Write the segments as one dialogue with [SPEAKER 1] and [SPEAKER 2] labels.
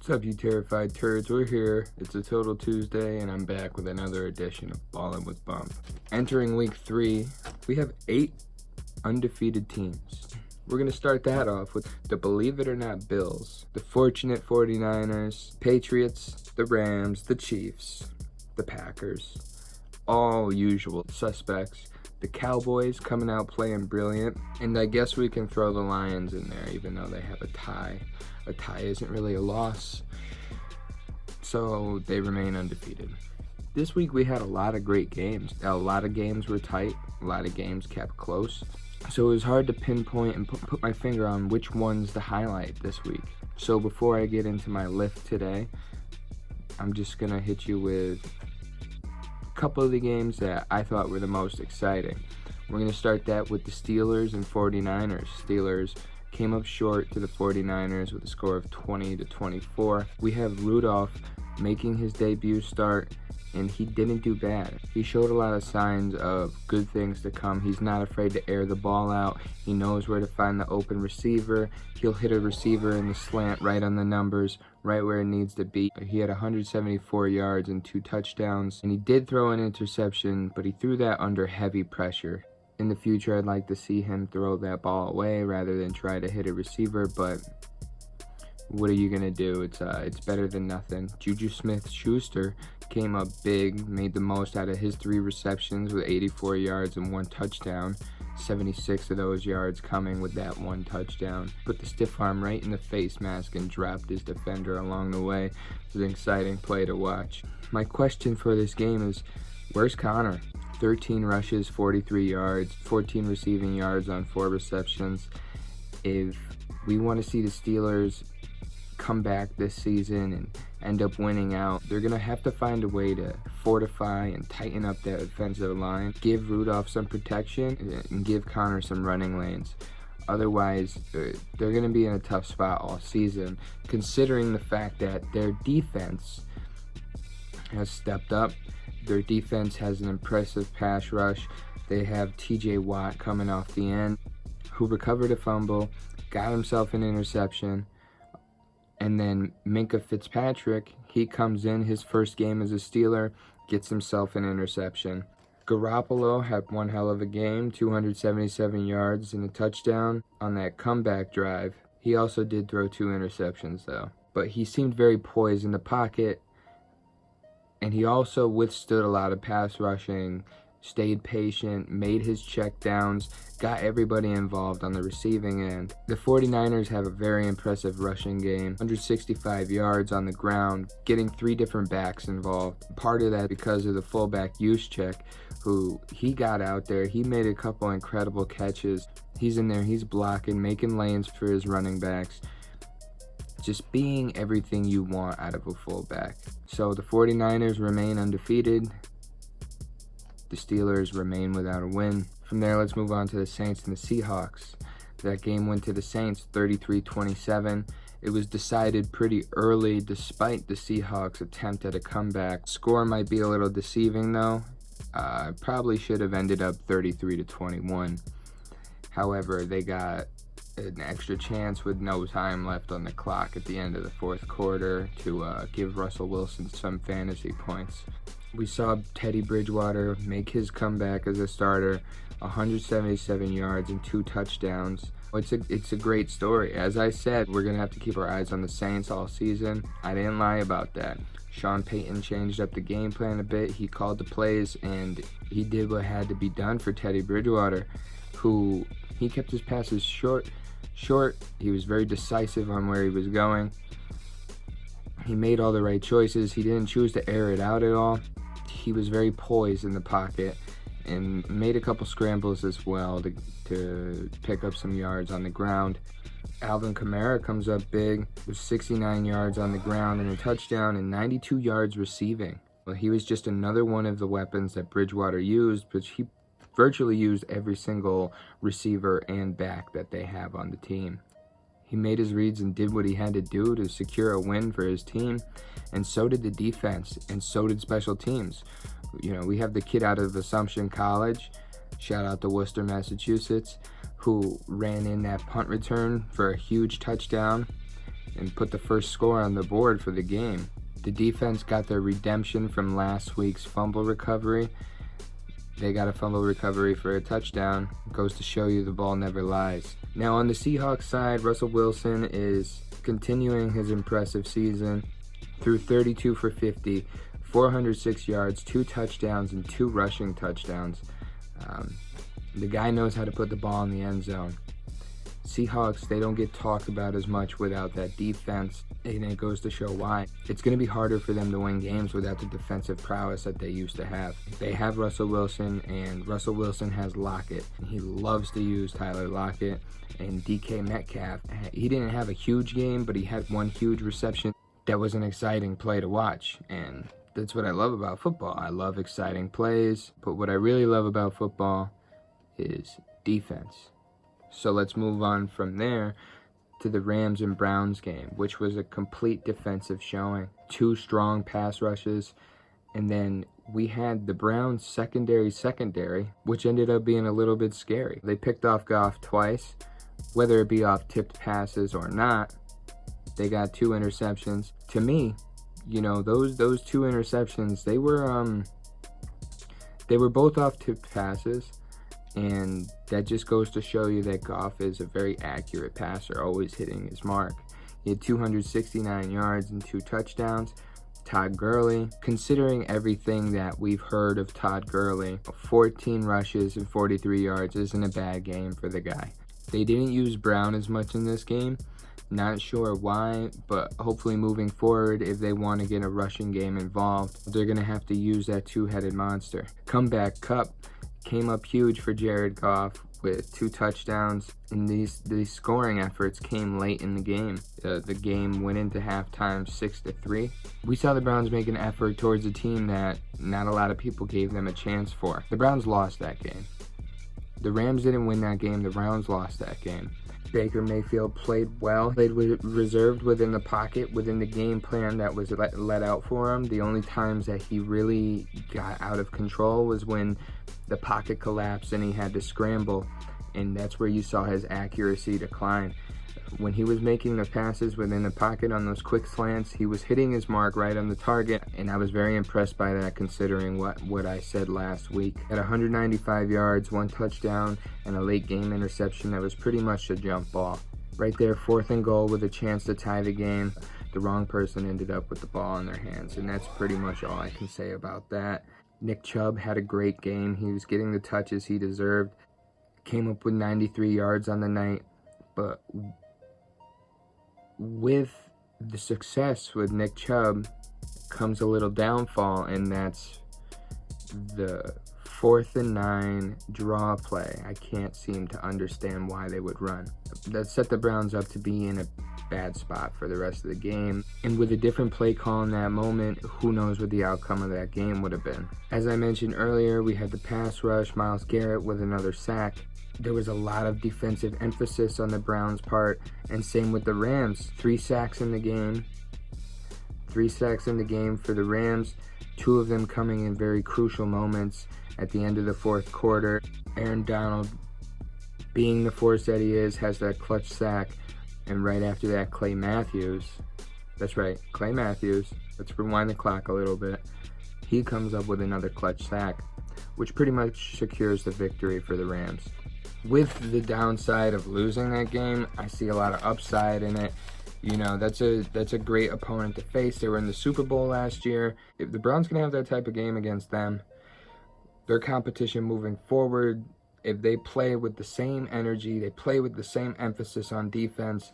[SPEAKER 1] What's up, you terrified turds? We're here. It's a total Tuesday, and I'm back with another edition of Ballin With Bump. Entering week 3, we have 8 undefeated teams. We're going to start that off with the Believe It or Not Bills, the fortunate 49ers, Patriots, the Rams, the Chiefs, the Packers, all usual suspects. The Cowboys coming out playing brilliant, and I guess we can throw the Lions in there even though they have a tie. A tie isn't really a loss, so they remain undefeated. This week we had a lot of great games. A lot of games were tight, a lot of games kept close, so it was hard to pinpoint and put my finger on which one's the highlight this week. So before I get into my list today, I'm just gonna hit you with a couple of the games that I thought were the most exciting. We're gonna start that with the Steelers and 49ers. Steelers came up short to the 49ers with a score of 20-24. We have Rudolph making his debut start, and he didn't do bad. He showed a lot of signs of good things to come. He's not afraid to air the ball out. He knows where to find the open receiver. He'll hit a receiver in the slant right on the numbers, right where it needs to be. He had 174 yards and 2 touchdowns, and he did throw an interception, but he threw that under heavy pressure. In the future, I'd like to see him throw that ball away rather than try to hit a receiver, but what are you going to do? It's better than nothing. Juju Smith-Schuster came up big, made the most out of his 3 receptions with 84 yards and 1 touchdown. 76 of those yards coming with that 1 touchdown. Put the stiff arm right in the face mask and dropped his defender along the way. It was an exciting play to watch. My question for this game is, where's Connor? 13 rushes, 43 yards, 14 receiving yards on 4 receptions. If we want to see the Steelers come back this season and end up winning out, they're going to have to find a way to fortify and tighten up that offensive line, give Rudolph some protection, and give Connor some running lanes. Otherwise, they're going to be in a tough spot all season, considering the fact that their defense has stepped up. Their defense has an impressive pass rush. They have TJ Watt coming off the end, who recovered a fumble, got himself an interception, and then Minkah Fitzpatrick, he comes in his first game as a Steeler, gets himself an interception. Garoppolo had one hell of a game, 277 yards and a touchdown on that comeback drive. He also did throw 2 interceptions though, but he seemed very poised in the pocket, and he also withstood a lot of pass rushing, stayed patient, made his check downs, got everybody involved on the receiving end. The 49ers have a very impressive rushing game, 165 yards on the ground, getting 3 different backs involved. Part of that because of the fullback Juszczyk, who he got out there, he made a couple incredible catches. He's in there, he's blocking, making lanes for his running backs. Just being everything you want out of a fullback. So the 49ers remain undefeated. The Steelers remain without a win. From there, let's move on to the Saints and the Seahawks. That game went to the Saints 33-27. It was decided pretty early despite the Seahawks' attempt at a comeback. Score might be a little deceiving though. Probably should have ended up 33-21. However, they got an extra chance with no time left on the clock at the end of the 4th quarter to give Russell Wilson some fantasy points. We saw Teddy Bridgewater make his comeback as a starter, 177 yards and 2 touchdowns. It's a great story. As I said, we're going to have to keep our eyes on the Saints all season. I didn't lie about that. Sean Payton changed up the game plan a bit. He called the plays, and he did what had to be done for Teddy Bridgewater, who he kept his passes short. He was very decisive on where he was going. He made all the right choices. He didn't choose to air it out at all. He was very poised in the pocket and made a couple scrambles as well to pick up some yards on the ground. Alvin Kamara comes up big with 69 yards on the ground and a touchdown and 92 yards receiving. Well, he was just another one of the weapons that Bridgewater used, but he virtually used every single receiver and back that they have on the team. He made his reads and did what he had to do to secure a win for his team, and so did the defense, and so did special teams. You know, we have the kid out of Assumption College, shout out to Worcester, Massachusetts, who ran in that punt return for a huge touchdown. and put the first score on the board for the game. The defense got their redemption from last week's fumble recovery. They got a fumble recovery for a touchdown. Goes to show you the ball never lies. Now on the Seahawks side, Russell Wilson is continuing his impressive season. Threw 32 for 50, 406 yards, 2 touchdowns, and 2 rushing touchdowns. The guy knows how to put the ball in the end zone. Seahawks, they don't get talked about as much without that defense, and it goes to show why. It's going to be harder for them to win games without the defensive prowess that they used to have. They have Russell Wilson, and Russell Wilson has Lockett. He loves to use Tyler Lockett and DK Metcalf. He didn't have a huge game, but he had one huge reception. That was an exciting play to watch, and that's what I love about football. I love exciting plays, but what I really love about football is defense. So let's move on from there to the Rams and Browns game, which was a complete defensive showing. 2 strong pass rushes, and then we had the Browns secondary, which ended up being a little bit scary. They picked off Goff twice, whether it be off tipped passes or not. They got 2 interceptions. To me, you know, those 2 interceptions, they were both off tipped passes. And that just goes to show you that Goff is a very accurate passer, always hitting his mark. He had 269 yards and 2 touchdowns. Todd Gurley, considering everything that we've heard of Todd Gurley, 14 rushes and 43 yards isn't a bad game for the guy. They didn't use Brown as much in this game. Not sure why, but hopefully moving forward, if they want to get a rushing game involved, they're going to have to use that 2-headed monster. Comeback Cup came up huge for Jared Goff with 2 touchdowns, and these scoring efforts came late in the game. The game went into halftime 6-3. We saw the Browns make an effort towards a team that not a lot of people gave them a chance for. The Browns lost that game. The Rams didn't win that game. The Browns lost that game. Baker Mayfield played well, reserved within the pocket, within the game plan that was let out for him. The only times that he really got out of control was when the pocket collapsed and he had to scramble, and that's where you saw his accuracy decline. When he was making the passes within the pocket on those quick slants, he was hitting his mark right on the target, and I was very impressed by that considering what I said last week. At 195 yards, 1 touchdown, and a late game interception that was pretty much a jump ball. Right there, 4th and goal with a chance to tie the game. The wrong person ended up with the ball in their hands, and that's pretty much all I can say about that. Nick Chubb had a great game. He was getting the touches he deserved. Came up with 93 yards on the night, but with the success with Nick Chubb comes a little downfall, and that's the 4th and 9 draw play. I can't seem to understand why they would run. That set the Browns up to be in a bad spot for the rest of the game, and with a different play call in that moment, who knows what the outcome of that game would have been. As I mentioned earlier, we had the pass rush, Myles Garrett with another sack. There was a lot of defensive emphasis on the Browns' part, and same with the Rams. 3 sacks in the game. 3 sacks in the game for the Rams, 2 of them coming in very crucial moments at the end of the 4th quarter. Aaron Donald, being the force that he is, has that clutch sack, and right after that, Clay Matthews. That's right, Clay Matthews. Let's rewind the clock a little bit. He comes up with another clutch sack, which pretty much secures the victory for the Rams. With the downside of losing that game, I see a lot of upside in it. You know, that's a great opponent to face. They were in the Super Bowl last year. If the Browns can have that type of game against them, their competition moving forward, if they play with the same energy, they play with the same emphasis on defense,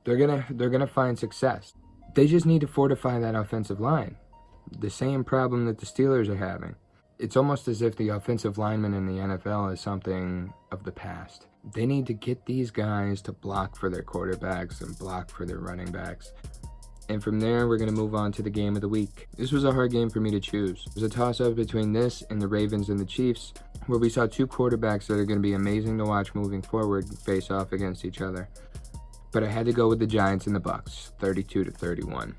[SPEAKER 1] they're gonna find success. They just need to fortify that offensive line. The same problem that the Steelers are having. It's almost as if the offensive lineman in the NFL is something of the past. They need to get these guys to block for their quarterbacks and block for their running backs. And from there, we're going to move on to the game of the week. This was a hard game for me to choose. It was a toss-up between this and the Ravens and the Chiefs, where we saw 2 quarterbacks that are going to be amazing to watch moving forward face off against each other. But I had to go with the Giants and the Bucs, 32-31.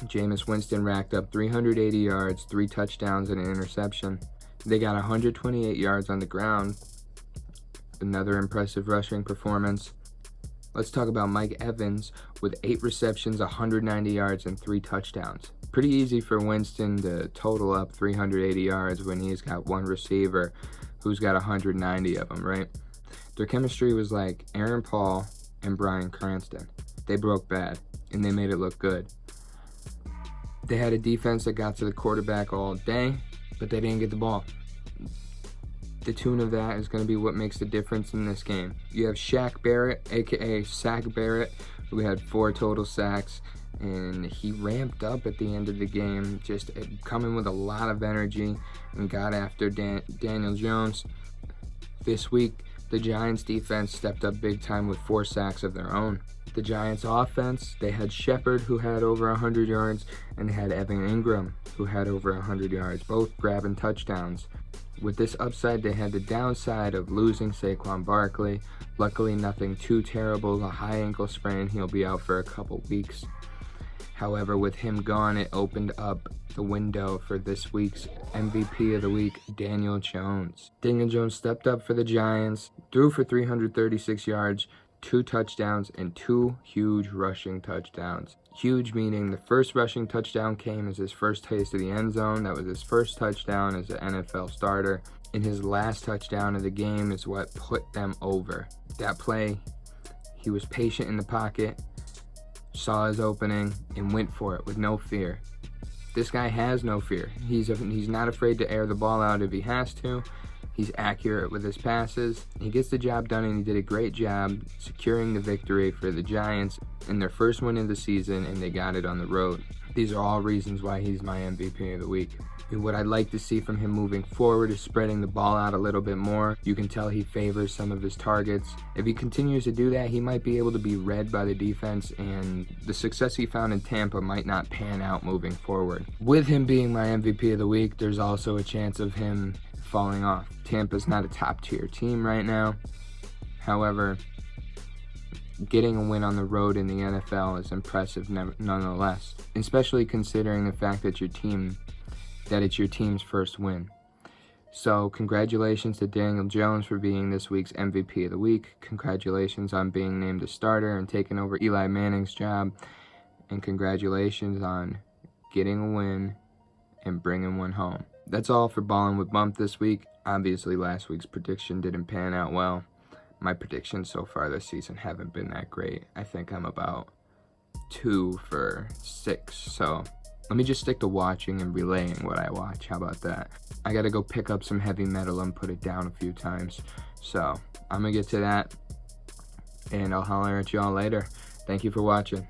[SPEAKER 1] Jameis Winston racked up 380 yards, 3 touchdowns, and an interception. They got 128 yards on the ground. Another impressive rushing performance. Let's talk about Mike Evans with 8 receptions, 190 yards, and 3 touchdowns. Pretty easy for Winston to total up 380 yards when he's got one receiver who's got 190 of them, right? Their chemistry was like Aaron Paul and Bryan Cranston. They broke bad, and they made it look good. They had a defense that got to the quarterback all day, but they didn't get the ball. The tune of that is going to be what makes the difference in this game. You have Shaq Barrett, aka Sack Barrett, who had 4 total sacks, and he ramped up at the end of the game, just coming with a lot of energy and got after Daniel Jones. This week, the Giants defense stepped up big time with 4 sacks of their own. The Giants offense, they had Shepard, who had over 100 yards, and they had Evan Ingram, who had over 100 yards, both grabbing touchdowns. With this upside, they had the downside of losing Saquon Barkley. Luckily, nothing too terrible. A high ankle sprain, he'll be out for a couple weeks. However, with him gone, it opened up the window for this week's MVP of the week, Daniel Jones. Daniel Jones stepped up for the Giants, threw for 336 yards, 2 touchdowns, and 2 huge rushing touchdowns. Huge meaning the first rushing touchdown came as his first taste of the end zone. That was his first touchdown as an NFL starter. And his last touchdown of the game is what put them over. That play, he was patient in the pocket, saw his opening, and went for it with no fear. This guy has no fear. He's not afraid to air the ball out if he has to. He's accurate with his passes. He gets the job done, and he did a great job securing the victory for the Giants in their first win of the season, and they got it on the road. These are all reasons why he's my MVP of the week. And what I'd like to see from him moving forward is spreading the ball out a little bit more. You can tell he favors some of his targets. If he continues to do that, he might be able to be read by the defense, and the success he found in Tampa might not pan out moving forward. With him being my MVP of the week, there's also a chance of him falling off. Tampa's not a top-tier team right now. However, getting a win on the road in the NFL is impressive nonetheless, especially considering the fact that it's your team's first win. So congratulations to Daniel Jones for being this week's MVP of the week. Congratulations on being named a starter and taking over Eli Manning's job. And congratulations on getting a win and bringing one home. That's all for Ballin' with Bump this week. Obviously, last week's prediction didn't pan out well. My predictions so far this season haven't been that great. I think I'm about 2 for 6. So let me just stick to watching and relaying what I watch. How about that? I gotta go pick up some heavy metal and put it down a few times. So I'm gonna get to that, and I'll holler at y'all later. Thank you for watching.